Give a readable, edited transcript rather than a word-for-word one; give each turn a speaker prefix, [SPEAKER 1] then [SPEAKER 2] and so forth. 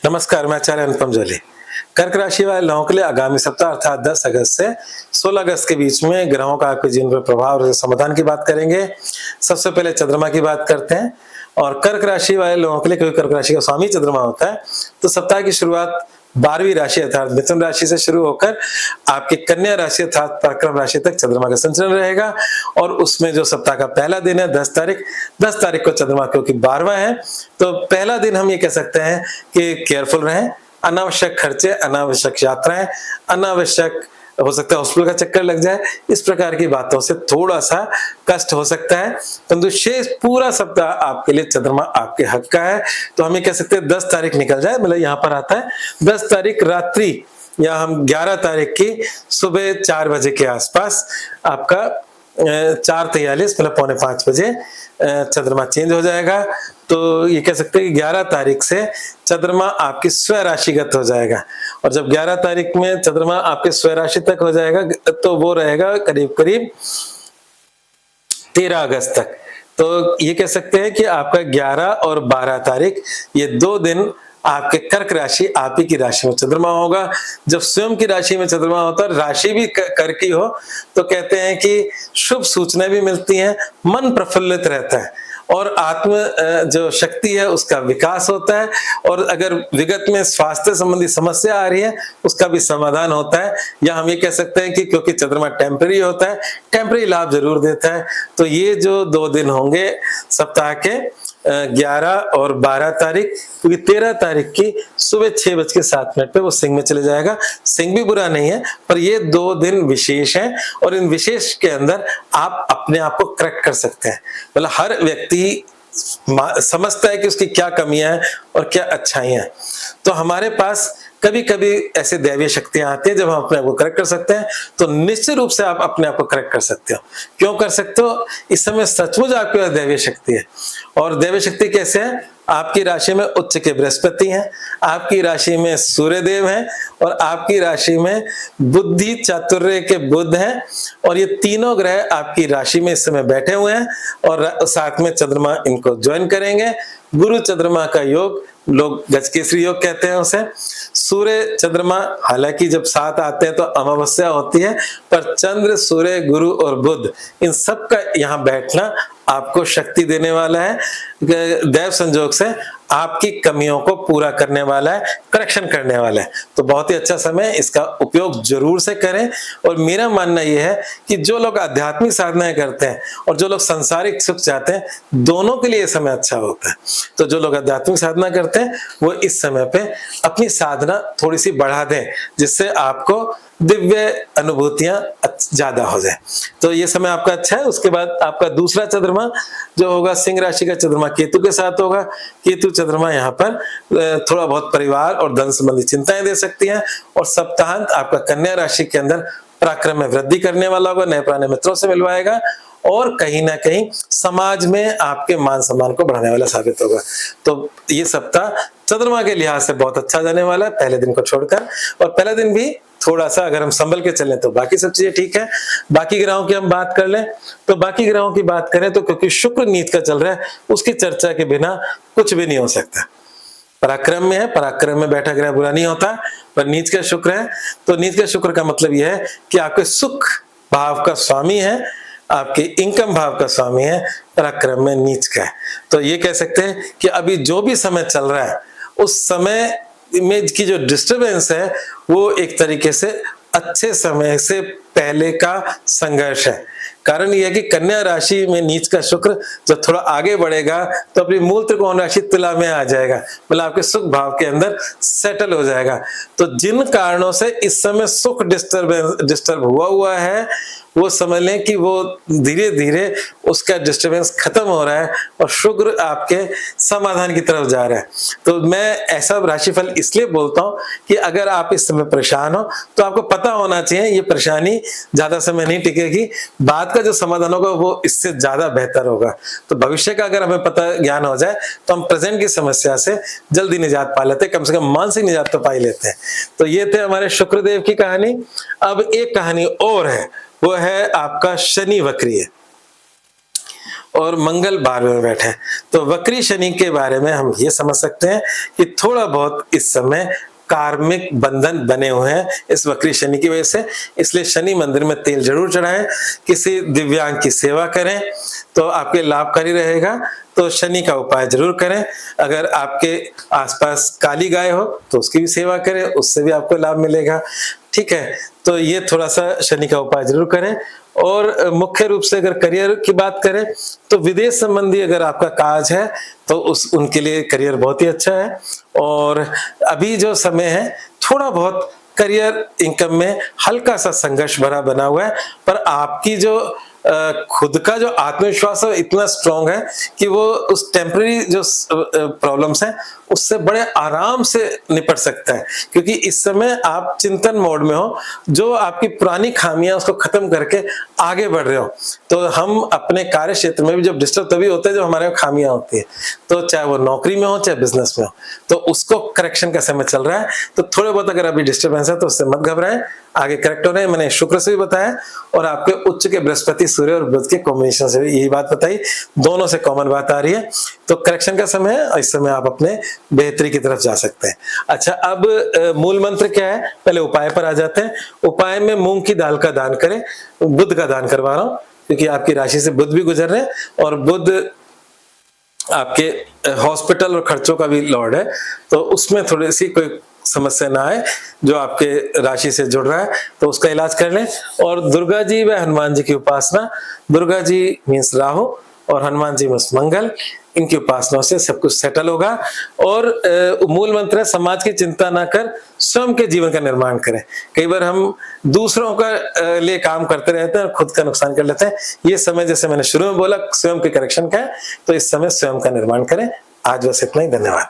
[SPEAKER 1] नमस्कार, मैं आचार्य अनुपम जोली। कर्क राशि वाले लोगों के लिए आगामी सप्ताह अर्थात 10 अगस्त से 16 अगस्त के बीच में ग्रहों का आपके जीवन पर प्रभाव और समाधान की बात करेंगे। सबसे पहले चंद्रमा की बात करते हैं और कर्क राशि वाले लोगों के लिए, क्योंकि कर्क राशि का स्वामी चंद्रमा होता है, तो सप्ताह की शुरुआत 12वीं राशि अर्थात मिथुन राशि से शुरू होकर आपकी कन्या राशि अर्थात पराक्रम राशि तक चंद्रमा का संचलन रहेगा। और उसमें जो सप्ताह का पहला दिन है 10 तारीख को चंद्रमा क्योंकि 12वां है, तो पहला दिन हम ये कह सकते हैं कि केयरफुल रहें। अनावश्यक खर्चे, अनावश्यक यात्राएं, अनावश्यक हो सकता है हॉस्पिटल का चक्कर लग जाए, इस प्रकार की बातों से थोड़ा सा कष्ट हो सकता है। परंतु शेष पूरा सप्ताह आपके लिए चंद्रमा आपके हक का है, तो हम ये कह सकते हैं 10 तारीख निकल जाए, मतलब यहाँ पर आता है 10 तारीख रात्रि या हम 11 तारीख की सुबह 4 बजे के आसपास आपका 4:43 मतलब 4:45 बजे चंद्रमा चेंज हो जाएगा। तो ये कह सकते हैं कि 11 तारीख से चंद्रमा आपकी स्वराशिगत राशिगत हो जाएगा, और जब 11 तारीख में चंद्रमा आपके स्वराशि तक हो जाएगा तो वो रहेगा करीब करीब 13 अगस्त तक। तो ये कह सकते हैं कि आपका 11 और 12 तारीख ये 2 दिन आपके कर्क राशि आप ही की राशि में चंद्रमा होगा। जब स्वयं की राशि में चंद्रमा होता है, राशि भी कर्क की हो, तो कहते हैं कि शुभ सूचनाएं भी मिलती हैं, मन प्रफुल्लित रहता है और आत्म जो शक्ति है उसका विकास होता है। और अगर विगत में स्वास्थ्य संबंधी समस्या आ रही है उसका भी समाधान होता है। या हम ये कह सकते हैं कि क्योंकि चंद्रमा टेम्पररी होता है, टेम्पररी लाभ जरूर देता है। तो ये जो 2 दिन होंगे सप्ताह के 11 और 12 तारीख, क्योंकि 13 तारीख की सुबह 6:07 पे वो सिंह में चले जाएगा। सिंह भी बुरा नहीं है, पर ये 2 दिन विशेष हैं और इन विशेष के अंदर आप अपने आप को करेक्ट कर सकते हैं। मतलब हर व्यक्ति समझता है कि उसकी क्या कमियां हैं और क्या अच्छाइयां हैं। तो हमारे पास कभी कभी ऐसे दैवीय शक्तियां आती है जब हम अपने आप को करेक्ट कर सकते हैं, तो निश्चित रूप से आप अपने आप को करेक्ट कर सकते हो। क्यों कर सकते हो? इस समय सचमुच आपके पास दैवीय शक्ति है। और दैवीय शक्ति कैसे है? आपकी राशि में उच्च के बृहस्पति हैं, आपकी राशि में सूर्यदेव हैं और आपकी राशि में बुद्धि चातुर्य के बुध हैं, और ये तीनों ग्रह आपकी राशि में इस समय बैठे हुए हैं और साथ में चंद्रमा इनको ज्वाइन करेंगे। गुरु चंद्रमा का योग, लोग गजकेसरी योग कहते हैं उसे। सूर्य चंद्रमा हालांकि जब साथ आते हैं तो अमावस्या होती है, पर चंद्र, सूर्य, गुरु और बुध इन सब का यहाँ बैठना आपको शक्ति देने वाला है। दैव संजोग से आपकी कमियों को पूरा करने वाला है, करेक्शन करने वाला है। तो बहुत ही अच्छा समय, इसका उपयोग जरूर से करें। और मेरा मानना यह है कि जो लोग आध्यात्मिक साधनाएं करते हैं और जो लोग सांसारिक सुख चाहते हैं, दोनों के लिए समय अच्छा होता है। तो जो लोग आध्यात्मिक साधना करते हैं वो इस समय पे अपनी साधना थोड़ी सी बढ़ा दें, जिससे आपको दिव्य अनुभूतियां ज्यादा हो जाए। तो ये समय आपका अच्छा है। उसके बाद आपका दूसरा चंद्रमा जो होगा सिंह राशि का चंद्रमा केतु के साथ होगा। केतु चंद्रमा यहाँ पर थोड़ा बहुत परिवार और धन संबंधी चिंताएं दे सकती हैं, और सप्ताहांत आपका कन्या राशि के अंदर पराक्रम में वृद्धि करने वाला होगा, नए पुराने मित्रों से मिलवाएगा और कहीं ना कहीं समाज में आपके मान सम्मान को बढ़ाने वाला साबित होगा। तो ये सप्ताह चंद्रमा के लिहाज से बहुत अच्छा जाने वाला है, पहले दिन को छोड़कर। और पहला दिन भी थोड़ा सा अगर हम संभल के चलें तो बाकी सब चीजें ठीक है। बाकी ग्रहों की हम बात कर लें तो बाकी ग्रहों की बात करें तो क्योंकि शुक्र नीच का चल रहा है, उसकी चर्चा के बिना कुछ भी नहीं हो सकता। पराक्रम में है, पराक्रम में बैठा ग्रह बुरा नहीं होता, पर नीच का शुक्र है। तो नीच का शुक्र का मतलब यह है कि आपके सुख भाव का स्वामी है, आपके इनकम भाव का स्वामी है, पराक्रम में नीच का है। तो ये कह सकते हैं कि अभी जो भी समय चल रहा है उस समय में की जो डिस्टरबेंस है वो एक तरीके से अच्छे समय से पहले का संघर्ष है। कारण यह है कि कन्या राशि में नीच का शुक्र जब थोड़ा आगे बढ़ेगा तो अपनी मूल त्रिकोण राशि तुला में आ जाएगा, मतलब आपके सुख भाव के अंदर सेटल हो जाएगा। तो जिन कारणों से इस समय सुख डिस्टर्ब हुआ है, वो समझ लें कि वो धीरे धीरे उसका डिस्टरबेंस खत्म हो रहा है और शुक्र आपके समाधान की तरफ जा रहा है। तो मैं ऐसा राशिफल इसलिए बोलता हूं कि अगर आप इस समय परेशान हो तो आपको पता होना चाहिए ये परेशानी ज्यादा समय नहीं टिकेगी, बाद का जो समाधान होगा वो इससे ज्यादा बेहतर होगा। तो भविष्य का अगर हमें पता ज्ञान हो जाए तो हम प्रेजेंट की समस्या से जल्दी निजात पा लेते हैं, कम से कम मानसिक निजात तो पा ही लेते हैं। तो ये थे हमारे शुक्रदेव की कहानी। अब एक कहानी और है, वो है आपका शनि वक्रीय। और मंगल 12वें में बैठे। तो वक्री शनि के बारे में हम ये समझ सकते हैं कि थोड़ा बहुत इस समय कार्मिक बंधन बने हुए हैं इस वक्री शनि की वजह से। इसलिए शनि मंदिर में तेल जरूर चढ़ाएं, किसी दिव्यांग की सेवा करें तो आपके लाभकारी रहेगा। तो शनि का उपाय जरूर करें। अगर आपके आसपास काली गाय हो तो उसकी भी सेवा करें, उससे भी आपको लाभ मिलेगा। ठीक है, तो ये थोड़ा सा शनि का उपाय जरूर करें। और मुख्य रूप से अगर करियर की बात करें तो विदेश संबंधी अगर आपका काज है तो उनके लिए करियर बहुत ही अच्छा है। और अभी जो समय है थोड़ा बहुत करियर इनकम में हल्का सा संघर्ष भरा बना हुआ है, पर आपकी जो खुद का जो आत्मविश्वास है इतना स्ट्रांग है कि वो उस टेम्पररी जो प्रॉब्लम्स हैं उससे बड़े आराम से निपट सकता है, क्योंकि इस समय आप चिंतन मोड में हो, जो आपकी पुरानी खामियां उसको खत्म करके आगे बढ़ रहे हो। तो हम अपने कार्य क्षेत्र में भी जब डिस्टर्ब तभी होते हैं जब हमारे खामियां होती है, तो चाहे वो नौकरी में हो चाहे बिजनेस में हो, तो उसको करेक्शन का समय चल रहा है। तो थोड़े बहुत अगर अभी डिस्टर्बेंस है तो उससे मत घबराएं, आगे करेक्ट हो रहे हैं। मैंने शुक्र से भी बताया और आपके उच्च के बृहस्पति सूर्य और बुध के कॉम्बिनेशन से भी यही बात बताई, दोनों से कॉमन बात आ रही है। तो करेक्शन का समय है और इस समय आप अपने बेहतरी की तरफ जा सकते हैं। अच्छा, अब मूल मंत्र क्या है, पहले उपाय पर आ जाते हैं। उपाय में मूंग की दाल का दान करें। बुध का दान करवा रहा हूं क्योंकि आपकी राशि से बुध भी गुजर रहे हैं और बुध आपके हॉस्पिटल और खर्चों का भी लॉर्ड है, तो उसमें थोड़ी सी कोई समस्या ना आए जो आपके राशि से जुड़ रहा है, तो उसका इलाज कर लें। और दुर्गा जी व हनुमान जी की उपासना, दुर्गा जी मीन्स राहु और हनुमान जी मीन्स मंगल, इनकी उपासना से सब कुछ सेटल होगा। और मूल मंत्र है समाज की चिंता ना कर, स्वयं के जीवन का निर्माण करें। कई बार हम दूसरों का लिए काम करते रहते हैं और खुद का नुकसान कर लेते हैं। ये समय जैसे मैंने शुरू में बोला स्वयं के करेक्शन का है, तो इस समय स्वयं का निर्माण करें। आज बस इतना ही, धन्यवाद।